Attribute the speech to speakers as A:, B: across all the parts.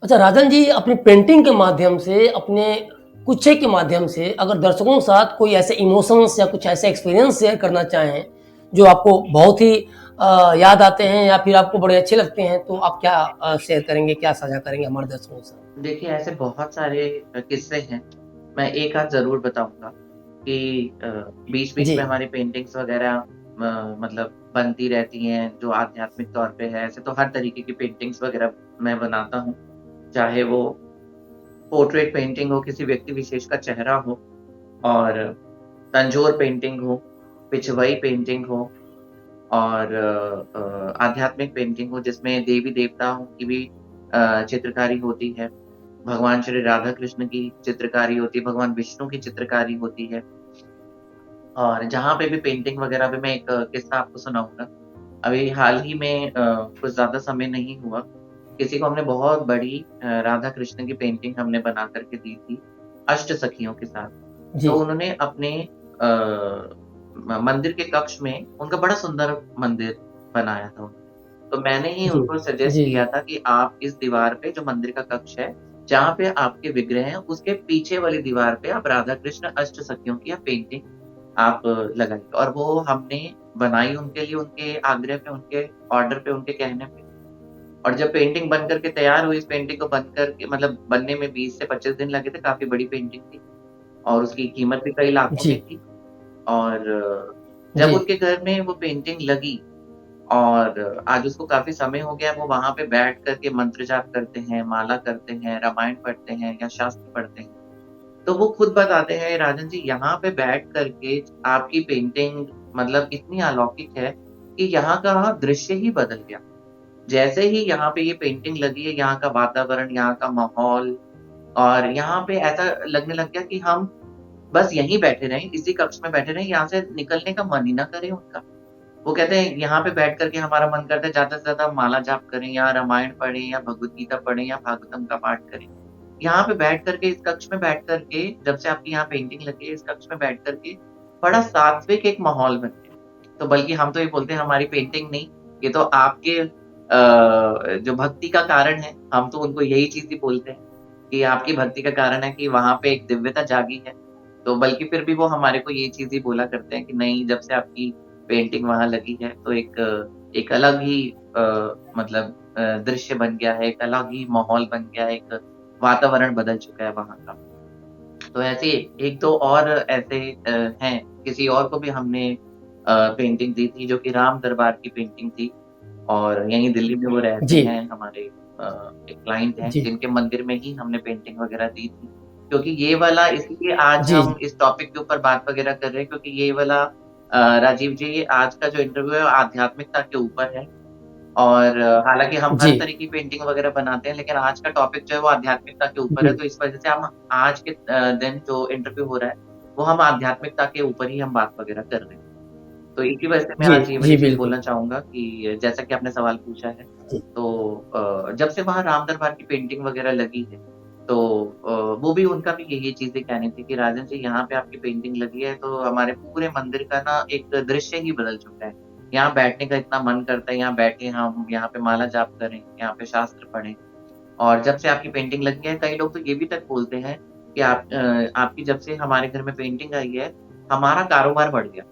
A: अच्छा राजन जी, अपनी पेंटिंग के माध्यम से, अपने कुछ के माध्यम से अगर दर्शकों के साथ कोई ऐसे इमोशंस या कुछ ऐसे एक्सपीरियंस शेयर करना चाहें, जो आपको बहुत ही याद आते हैं या फिर आपको बड़े अच्छे लगते हैं, तो आप क्या शेयर करेंगे, क्या साझा करेंगे हमारे दर्शकों के साथ?
B: देखिए, ऐसे बहुत सारे किस्से हैं। मैं एक आध ज़रूर बताऊँगा कि बीच-बीच
A: जी,
B: में हमारी पेंटिंग्स वग़ैरह मतलब बनती रहती हैं, जो आध्यात्मिक तौर पे है। ऐसे तो हर तरीके की पेंटिंग्स वग़ैरह मैं बनाता हूँ, चाहे वो पोर्ट्रेट पेंटिंग हो, किसी व्यक्ति विशेष का चेहरा हो और तंजोर पेंटिंग हो, पिछवई पेंटिंग हो और आध्यात्मिक पेंटिंग हो, जिसमें देवी-देवताओं की भी चित्रकारी होती है। भगवान श्री राधा कृष्ण की चित्रकारी होती है, भगवान विष्णु की चित्रकारी होती है और जहाँ पे भी पेंटिंग वगैरह पे मैं एक किस्सा आपको सुनाऊँगा। अभी हाल ही में कुछ ज़्यादा समय नहीं हुआ, किसी को हमने बहुत बड़ी राधा कृष्ण की पेंटिंग हमने बना कर के दी थी, अष्ट सखियों के साथ।
A: जी,
B: तो उन्होंने अपने मंदिर के कक्ष में उनका बड़ा सुंदर मंदिर बनाया था उन्होंने। तो मैंने ही
A: जी,
B: उनको सजेस्ट
A: जी,
B: किया था कि आप इस दीवार पे जो मंदिर का कक्ष है, जहाँ पे आपके विग्रह हैं, उसके पीछे वाली दीवार पे आप राधा कृष्ण अष्ट सखियों की आप पेंटिंग आप लगाइए और वो हमने बनाई उनके लिए, उनके आग्रह पे, उनके ऑर्डर पे, उनके कहने पे। और जब पेंटिंग बन कर के तैयार हुई, इस पेंटिंग को बन कर के मतलब बनने में 20 से 25 दिन लगे थे, काफ़ी बड़ी पेंटिंग थी और उसकी कीमत भी कई लाखों
A: जी,
B: में थी। और जब
A: जी,
B: उनके घर में वो पेंटिंग लगी और आज उसको काफ़ी समय हो गया, वो वहाँ पे बैठ कर के मंत्र जाप करते हैं, माला करते हैं, रामायण पढ़ते हैं या शास्त्र पढ़ते हैं। तो वो खुद बताते हैं, "राजन जी, यहाँ पे बैठ कर के आपकी पेंटिंग मतलब इतनी अलौकिक है कि यहाँ का दृश्य ही बदल गया। जैसे ही यहाँ पे ये पेंटिंग लगी है, यहाँ का वातावरण, यहाँ का माहौल और यहाँ पे ऐसा लगने लग गया कि हम बस यहीं बैठे रहें, इसी कक्ष में बैठे रहें, यहाँ से निकलने का मन ही ना करे उनका।" वो कहते हैं यहाँ पे बैठ कर के हमारा मन करता है ज़्यादा से ज़्यादा माला जाप करें या रामायण पढ़ें या भगवद गीता पढ़ें या भागवतम का पाठ करें। यहाँ पे बैठ कर के इस कक्ष में बैठ कर के जब से आपकी यहाँ पेंटिंग लगी है इस कक्ष में बैठ कर के बड़ा सात्विक एक माहौल बन गया। तो बल्कि हम तो ये बोलते हैं हमारी पेंटिंग नहीं, ये तो आपके जो भक्ति का कारण है, हम तो उनको यही चीज़ ही बोलते हैं कि आपकी भक्ति का कारण है कि वहाँ पे एक दिव्यता जागी है। तो बल्कि फिर भी वो हमारे को ये चीज़ ही बोला करते हैं कि नहीं जब से आपकी पेंटिंग वहाँ लगी है तो एक अलग ही मतलब दृश्य बन गया है, एक अलग ही माहौल बन गया है, एक वातावरण बदल चुका है वहाँ का। तो ऐसे 1-2 और ऐसे हैं, किसी और को भी हमने पेंटिंग दी थी जो कि राम दरबार की पेंटिंग थी और यहीं दिल्ली में वो रहते
A: जी,
B: हैं हमारे एक क्लाइंट हैं
A: जी,
B: जिनके मंदिर में ही हमने पेंटिंग वगैरह दी थी। क्योंकि ये वाला इसलिए आज
A: जी,
B: हम इस टॉपिक के ऊपर बात वगैरह कर रहे हैं क्योंकि ये वाला राजीव जी ये आज का जो इंटरव्यू है वो आध्यात्मिकता के ऊपर है। और हालाँकि हम
A: जी,
B: हर तरह की पेंटिंग वगैरह बनाते हैं, लेकिन आज का टॉपिक जो है वो आध्यात्मिकता के ऊपर है,
A: जी,
B: तो इस वजह से हम आज के दिन जो इंटरव्यू हो रहा है, वो हम आध्यात्मिकता के ऊपर ही हम बात वगैरह कर रहे हैं। तो इसी वजह से मैं
A: जी,
B: आज ये
A: जी,
B: वाली चीज़
A: बिल्कुल।
B: बोलना चाहूँगा कि जैसा कि आपने सवाल पूछा है,
A: जी,
B: तो जब से वहाँ राम दरबार की पेंटिंग वगैरह लगी है, तो वो भी उनका भी यही चीज़ें कहनी थी कि राजन जी यहाँ पे आपकी पेंटिंग लगी है, तो हमारे पूरे मंदिर का ना एक दृश्य ही बदल चुका है। यहाँ बैठने का इतना मन करता है, यहाँ बैठे हम, यहाँ पे माला जाप करें, यहाँ पे शास्त्र पढ़ें और जब से आपकी पेंटिंग लगी है, कई लोग तो ये भी तक बोलते हैं कि आपकी जब से हमारे घर में पेंटिंग आई है, हमारा कारोबार बढ़ गया।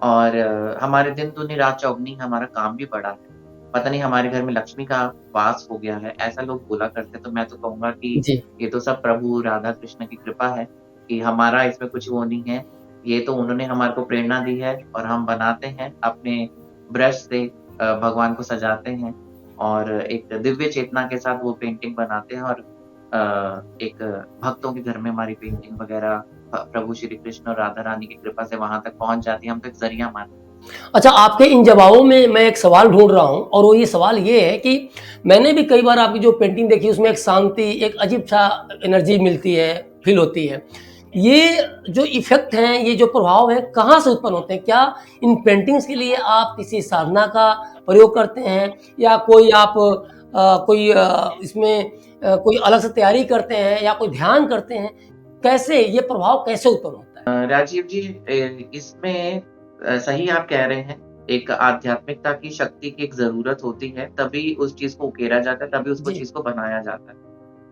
B: और हमारे दिन दूनी रात चौगनी हमारा काम भी बढ़ा है। पता नहीं हमारे घर में लक्ष्मी का वास हो गया है, ऐसा लोग बोला करते हैं। तो मैं तो कहूँगा कि
A: जी,
B: ये तो सब प्रभु राधा कृष्ण की कृपा है कि हमारा इसमें कुछ वो नहीं है। ये तो उन्होंने हमारे को प्रेरणा दी है और हम बनाते हैं अपने ब्रश से भगवान को सजाते हैं और एक दिव्य चेतना के साथ वो पेंटिंग बनाते हैं और एक भक्तों के घर में हमारी पेंटिंग वग़ैरह प्रभु श्री कृष्ण और राधा रानी की कृपा से वहाँ तक पहुँच जाती है, हम तो एक ज़रिया मानते हैं।
A: अच्छा, आपके इन जवाबों में मैं एक सवाल ढूँढ रहा हूँ और वो ये सवाल ये है कि मैंने भी कई बार आपकी जो पेंटिंग देखी उसमें एक शांति, एक अजीब-सा एनर्जी मिलती है, फ़ील होती है। ये जो इफ़ेक्ट हैं, ये जो प्रभाव है, कहाँ से उत्पन्न होते हैं? क्या इन पेंटिंग्स के लिए आप किसी साधना का प्रयोग करते हैं या कोई आप इसमें कोई अलग से तैयारी करते हैं या कोई ध्यान करते हैं? कैसे ये प्रभाव कैसे उत्पन्न होता है?
B: राजीव जी इसमें सही आप कह रहे हैं। एक आध्यात्मिकता की शक्ति की एक ज़रूरत होती है, तभी उस चीज़ को उकेरा जाता है, तभी उसको
A: जी,
B: चीज़ को बनाया जाता है।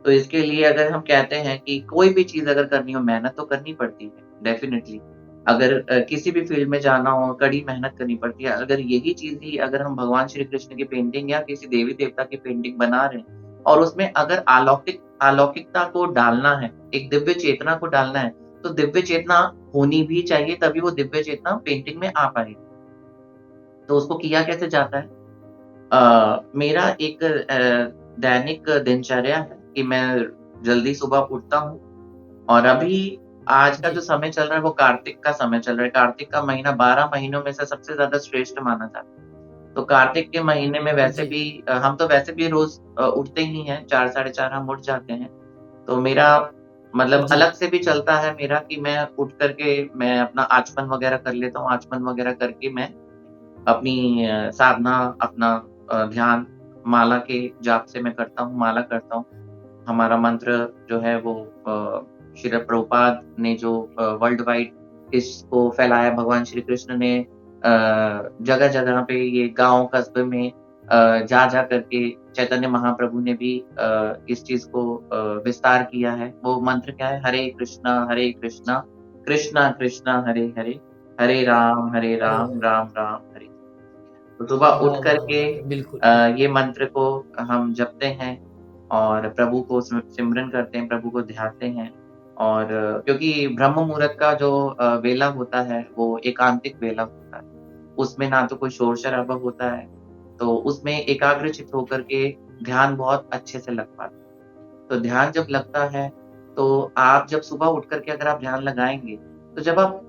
B: तो इसके लिए अगर हम कहते हैं कि कोई भी चीज़ अगर करनी हो, मेहनत तो करनी पड़ती है, डेफ़िनिटली। अगर किसी भी फ़ील्ड में जाना हो, कड़ी मेहनत करनी पड़ती है। अगर यही चीज़ ही अगर हम भगवान श्री कृष्ण की पेंटिंग या किसी देवी-देवता की पेंटिंग बना रहे हैं और उसमें अगर अलौकिकता को डालना है, एक दिव्य चेतना को डालना है, तो दिव्य चेतना होनी भी चाहिए, तभी वो दिव्य चेतना पेंटिंग में आ पाएगी। तो उसको किया कैसे जाता है? मेरा एक दैनिक दिनचर्या है कि मैं जल्दी सुबह उठता हूँ और अभी आज का
A: जी,
B: जो समय चल रहा है वो कार्तिक का समय चल रहा है। कार्तिक का महीना 12 महीनों में से सबसे ज़्यादा श्रेष्ठ माना जाता है। तो कार्तिक के महीने में वैसे
A: जी,
B: भी हम तो वैसे भी रोज़ उठते ही हैं, 4 साढ़े 4 हम उठ जाते हैं। तो मेरा मतलब
A: जी,
B: अलग से भी चलता है मेरा कि मैं उठ कर के मैं अपना आचमन वग़ैरह कर लेता हूँ। आचमन वग़ैरह करके मैं अपनी साधना, अपना ध्यान माला के जाप से मैं करता हूँ, माला करता हूँ। हमारा मंत्र जो है वो श्रील प्रभुपाद ने जो वर्ल्ड वाइड इसको फैलाया, भगवान श्री कृष्ण ने जगह-जगह पे ये गाँव, कस्बे में जा-जा करके चैतन्य महाप्रभु ने भी इस चीज़ को विस्तार किया है। वो मंत्र क्या है? हरे कृष्णा, कृष्णा कृष्णा हरे हरे, हरे
A: अरे
B: राम,
A: वाह!
B: राम राम हरे तो सुबह उठ
A: वाह,
B: कर
A: वाह,
B: के
A: वाह! बिल्कुल, बिल्कुल।
B: ये मंत्र को हम जपते हैं और प्रभु को सिमरन करते हैं, प्रभु को ध्याते हैं और क्योंकि ब्रह्म मुहूर्त का जो वेला होता है, वो एकांतिक वेला होता है। उसमें ना तो कोई शोर-शराबा होता है, तो उसमें एकाग्रचित्त होकर के ध्यान बहुत अच्छे से लग पाता है। तो ध्यान जब लगता है, तो आप जब सुबह उठ कर के अगर आप ध्यान लगाएँगे, तो जब आप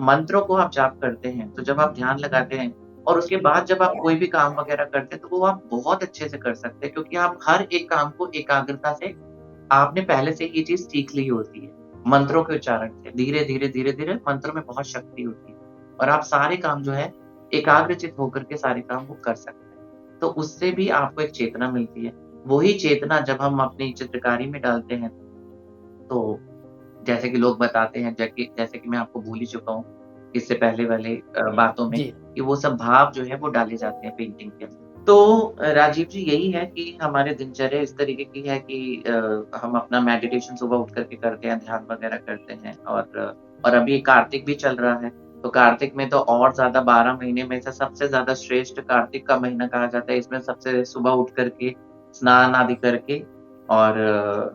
B: मंत्रों को आप जाप करते हैं, तो जब आप ध्यान लगाते हैं और उसके बाद जब आप कोई भी काम वगैरह करते हैं, तो वो आप बहुत अच्छे से कर सकते हैं क्योंकि आप हर एक काम को एकाग्रता से आपने पहले से ये चीज़ सीख ली होती है, मंत्रों के उच्चारण से। धीरे-धीरे, धीरे-धीरे मंत्रों में बहुत शक्ति होती है और आप सारे काम जो है एकाग्रचित्त होकर के सारे काम वो कर सकते हैं। तो उससे भी आपको एक चेतना मिलती है। वही चेतना जब हम अपनी चित्रकारी में डालते हैं, तो जैसे कि लोग बताते हैं जैसे कि मैं आपको बोल ही चुका हूँ, इससे पहले वाले बातों में
A: जी,
B: कि वो सब भाव जो है वो डाले जाते हैं पेंटिंग के अंदर। तो राजीव जी यही है कि हमारे दिनचर्या इस तरीके की है कि हम अपना मेडिटेशन सुबह उठ कर के करते हैं, ध्यान वगैरह करते हैं और अभी कार्तिक भी चल रहा है, तो कार्तिक में तो और ज़्यादा 12 महीने में से सबसे ज़्यादा श्रेष्ठ कार्तिक का महीना कहा जाता है। इसमें सबसे सुबह उठ कर के स्नान आदि करके और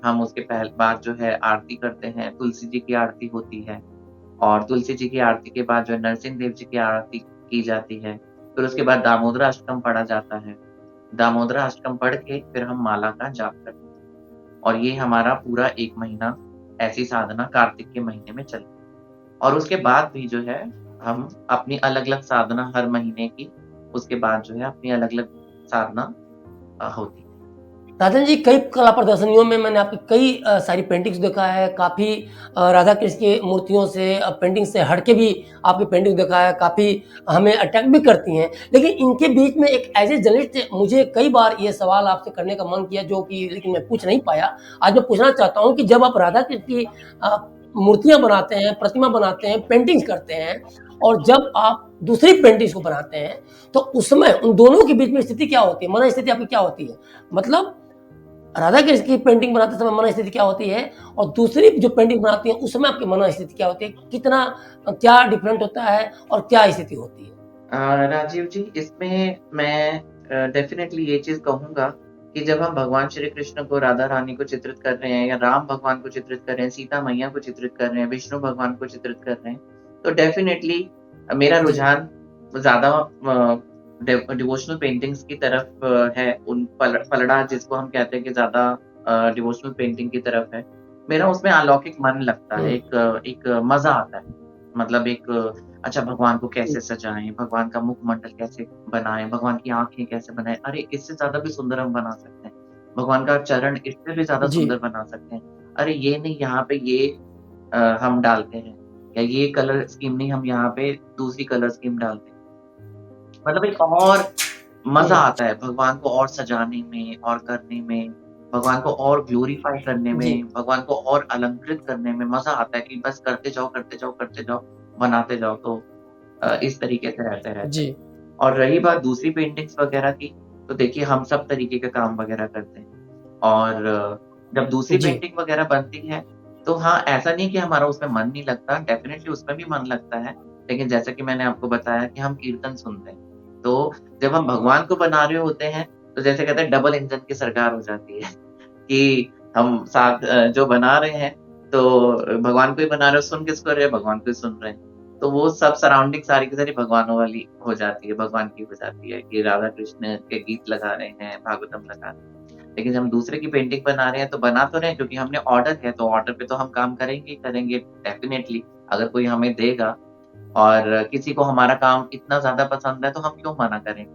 B: हम उसके बाद जो है आरती करते हैं, तुलसी जी की आरती होती है और तुलसी जी की आरती के बाद जो है नरसिंह देव जी की आरती की जाती है। फिर उसके बाद दामोदर अष्टकम पढ़ा जाता है। दामोदर अष्टकम पढ़ के फिर हम माला का जाप करते हैं और ये हमारा पूरा 1 महीना ऐसी साधना कार्तिक के महीने में चलती है और उसके बाद भी जो है हम अपनी अलग-अलग साधना हर महीने की, उसके बाद जो है अपनी अलग-अलग साधना होती है।
A: राजन जी, कई कला प्रदर्शनियों में मैंने आपकी कई सारी पेंटिंग्स देखा है, काफ़ी राधा कृष्ण की मूर्तियों से पेंटिंग से हट के भी आपकी पेंटिंग देखा है, काफ़ी हमें अट्रैक्ट भी करती हैं। लेकिन इनके बीच में एक एज़ ए जर्नलिस्ट मुझे कई बार ये सवाल आपसे करने का मन किया जो कि लेकिन मैं पूछ नहीं पाया। आज मैं पूछना चाहता हूँ कि जब आप राधा कृष्ण की मूर्तियाँ बनाते हैं, प्रतिमा बनाते हैं, पेंटिंग्स करते हैं और जब आप दूसरी पेंटिंग्स को बनाते हैं, तो उसमें उन दोनों के बीच में स्थिति क्या होती है? मन स्थिति आपकी क्या होती है? मतलब राधा कृष्ण की पेंटिंग बनाते समय मन स्थिति क्या होती है और दूसरी जो पेंटिंग बनाती है उसमें आपकी मन स्थिति क्या होती है? कितना क्या डिफरेंट होता है और क्या स्थिति होती है?
B: राजीव जी, इसमें मैं डेफ़िनेटली ये चीज़ कहूँगा कि जब हम भगवान श्री कृष्ण को, राधा रानी को चित्रित कर रहे हैं या राम भगवान को चित्रित कर रहे हैं, सीता मैया को चित्रित कर रहे हैं, विष्णु भगवान को चित्रित कर रहे हैं, तो डेफ़िनेटली मेरा
A: जी,
B: रुझान ज़्यादा डिवोशनल पेंटिंग्स की तरफ है। उन पलड़ा जिसको हम कहते हैं कि ज़्यादा डिवोशनल पेंटिंग की तरफ है। मेरा उसमें अलौकिक मन लगता है,
A: हुँ,
B: एक मज़ा आता है। मतलब एक अच्छा भगवान को
A: हुँ,
B: कैसे सजाएँ, भगवान का मुखमंडल कैसे बनाएँ, भगवान की आँखें कैसे बनाएँ, अरे! इससे ज़्यादा भी सुंदर हम बना सकते हैं। भगवान का चरण इससे भी ज़्यादा
A: जी,
B: सुंदर बना सकते हैं। अरे! ये नहीं यहाँ पे ये हम डालते हैं या ये कलर स्कीम नहीं हम यहाँ पे दूसरी कलर स्कीम डालते हैं। मतलब एक और
A: हुँ,
B: मज़ा आता है भगवान को और सजाने में और करने में, भगवान को और ग्लोरीफाई करने
A: जी,
B: में, भगवान को और अलंकृत करने में मज़ा आता है कि बस करते जाओ, करते जाओ, करते जाओ, बनाते जाओ। तो इस तरीके से रहता है।
A: जी।
B: और रही बात दूसरी पेंटिंग्स वगैरह की, तो देखिए हम सब तरीके के काम वगैरह करते हैं। और जब दूसरी
A: जी,
B: पेंटिंग वगैरह बनती है, तो हाँ, ऐसा नहीं कि हमारा उसमें मन नहीं लगता, डेफ़िनेटली उसमें भी मन लगता है। लेकिन जैसा कि मैंने आपको बताया कि हम कीर्तन सुनते हैं, तो जब हम भगवान को बना रहे होते हैं, तो जैसे कहते हैं डबल इंजन की सरकार हो जाती है कि हम साथ जो बना रहे हैं, तो भगवान को ही बना रहे हो, सुन किसको रहे हैं? भगवान को ही सुन रहे हैं। तो वो सब सराउंडिंग सारी की सारी भगवानों वाली हो जाती है, भगवान की हो जाती है कि राधा कृष्ण के गीत लगा रहे हैं, भागवतम लगा रहे हैं। लेकिन जब हम दूसरे की पेंटिंग बना रहे हैं, तो बना तो रहे हैं क्योंकि हमने ऑर्डर है, तो ऑर्डर पे तो हम काम करेंगे ही करेंगे डेफ़िनेटली। अगर कोई हमें देगा और किसी को हमारा काम इतना ज़्यादा पसंद है, तो हम क्यों मना करेंगे?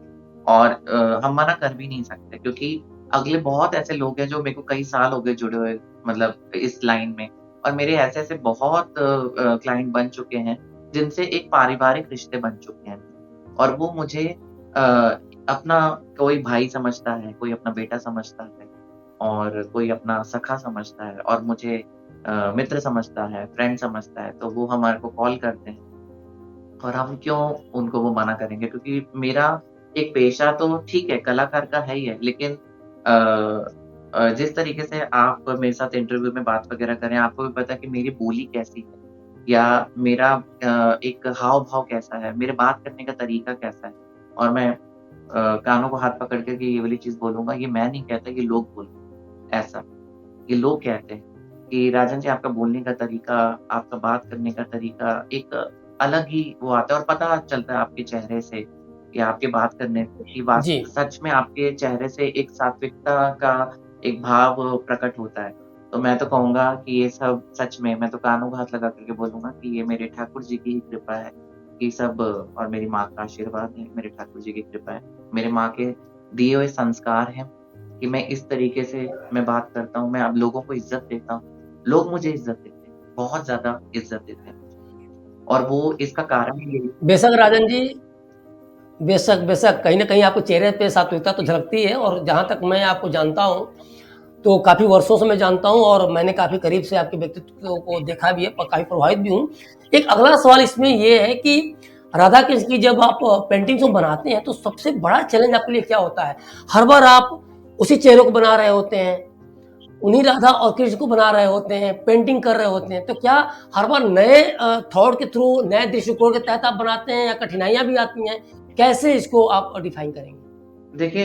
B: और हम मना कर भी नहीं सकते क्योंकि अगले बहुत ऐसे लोग हैं जो मेरे को कई साल हो गए जुड़े हुए मतलब इस लाइन में और मेरे ऐसे-ऐसे बहुत क्लाइंट बन चुके हैं, जिनसे एक पारिवारिक रिश्ते बन चुके हैं। और वो मुझे अपना कोई भाई समझता है, कोई अपना बेटा समझता है और कोई अपना सखा समझता है और मुझे मित्र समझता है, फ्रेंड समझता है, तो वो हमारे को कॉल करते हैं। और हम क्यों उनको वो मना करेंगे क्योंकि मेरा एक पेशा तो ठीक है, कलाकार का है ही है, लेकिन जिस तरीके से आप मेरे साथ इंटरव्यू में बात वगैरह करें, आपको भी पता है कि मेरी बोली कैसी है या मेरा एक हाव-भाव कैसा है, मेरे बात करने का तरीका कैसा है और मैं कानों को हाथ पकड़ कर के ये वाली चीज़ बोलूँगा, ये मैं नहीं कहता, ये लोग बोलते हैं, ऐसा। ये लोग कहते हैं कि राजन जी आपका बोलने का तरीका, आपका बात करने का तरीका एक अलग ही वो आता है और पता चलता है आपके चेहरे से या आपके बात करने से कि
A: जी।
B: सच में आपके चेहरे से एक सात्विकता का एक भाव प्रकट होता है। तो मैं तो कहूँगा कि ये सब सच में मैं तो कानों को हाथ लगा कर के बोलूँगा कि ये मेरे ठाकुर जी की ही कृपा है। ये सब और मेरी माँ का आशीर्वाद है, मेरे ठाकुर जी की कृपा है। मेरे माँ के दिए हुए संस्कार हैं कि मैं इस तरीके से मैं बात करता हूँ, मैं अब लोगों को इज़्ज़त देता हूँ। लोग मुझे इज़्ज़त देते हैं, बहुत ज़्यादा इज़्ज़त देते हैं और वो इसका कारण ही यही
A: बेशक राजन जी, बेशक, बेशक कहीं न कहीं आपके चेहरे पे सात्विकता तो झलकती है और जहाँ तक मैं आपको जानता हूँ, तो काफ़ी वर्षों से मैं जानता हूँ और मैंने काफ़ी करीब से आपके व्यक्तित्व को देखा भी है और काफ़ी प्रभावित भी हूँ। एक अगला सवाल इसमें ये है कि राधा कृष्ण की जब आप पेंटिंग्स को बनाते हैं, तो सबसे बड़ा चैलेंज आपके लिए क्या होता है? हर बार आप उसी चेहरे को बना रहे होते हैं, उन्हीं राधा और कृष्ण को बना रहे होते हैं, पेंटिंग कर रहे होते हैं, तो क्या हर बार नए थॉट के थ्रू, नए दृष्टिकोण के तहत आप बनाते हैं या कठिनाइयाँ भी आती हैं? कैसे इसको आप डिफाइन करेंगे?
B: देखिए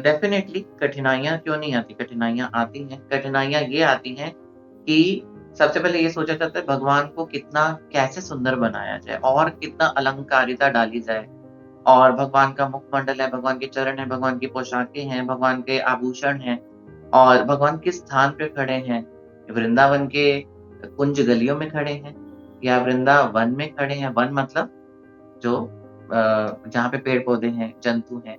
B: डेफ़िनेटली कठिनाइयाँ क्यों नहीं आती? कठिनाइयाँ आती हैं। कठिनाइयाँ ये आती हैं कि सबसे पहले ये सोचा जाता है भगवान को कितना कैसे सुंदर बनाया जाए और कितना अलंकारिता डाली जाए और भगवान का मुखमंडल है, भगवान के चरण हैं, भगवान की पोशाकें हैं, भगवान के आभूषण हैं और भगवान किस स्थान पे खड़े हैं। वृंदावन के कुंज गलियों में खड़े हैं या वृंदावन में खड़े हैं। वन मतलब जो जहाँ पे पेड़-पौधे हैं, जंतु हैं।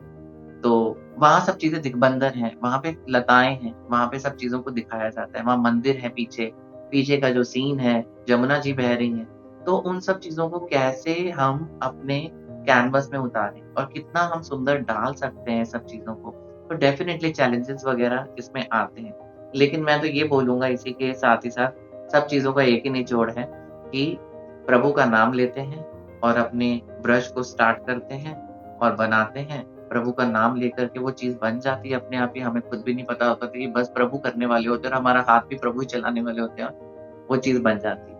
B: तो वहाँ सब चीज़ें दिग्बंधन हैं, वहाँ पे लताएँ हैं, वहाँ पे सब चीज़ों को दिखाया जाता है। वहाँ मंदिर है पीछे, पीछे का जो सीन है, जमुना जी बह रही हैं। तो उन सब चीज़ों को कैसे हम अपने कैनवस में उतारें और कितना हम सुंदर डाल सकते हैं सब चीज़ों को। तो डेफ़िनेटली चैलेंजेज़ वग़ैरह इसमें आते हैं। लेकिन मैं तो ये बोलूँगा इसी के साथ ही साथ सब चीज़ों का एक ही निचोड़ है कि प्रभु का नाम लेते हैं और अपने ब्रश को स्टार्ट करते हैं और बनाते हैं। प्रभु का नाम लेकर के वो चीज़ बन जाती है अपने आप ही, हमें खुद भी नहीं पता होता था कि बस प्रभु करने वाले होते हैं और हमारा हाथ भी प्रभु ही चलाने वाले होते हैं, वो चीज़ बन जाती है।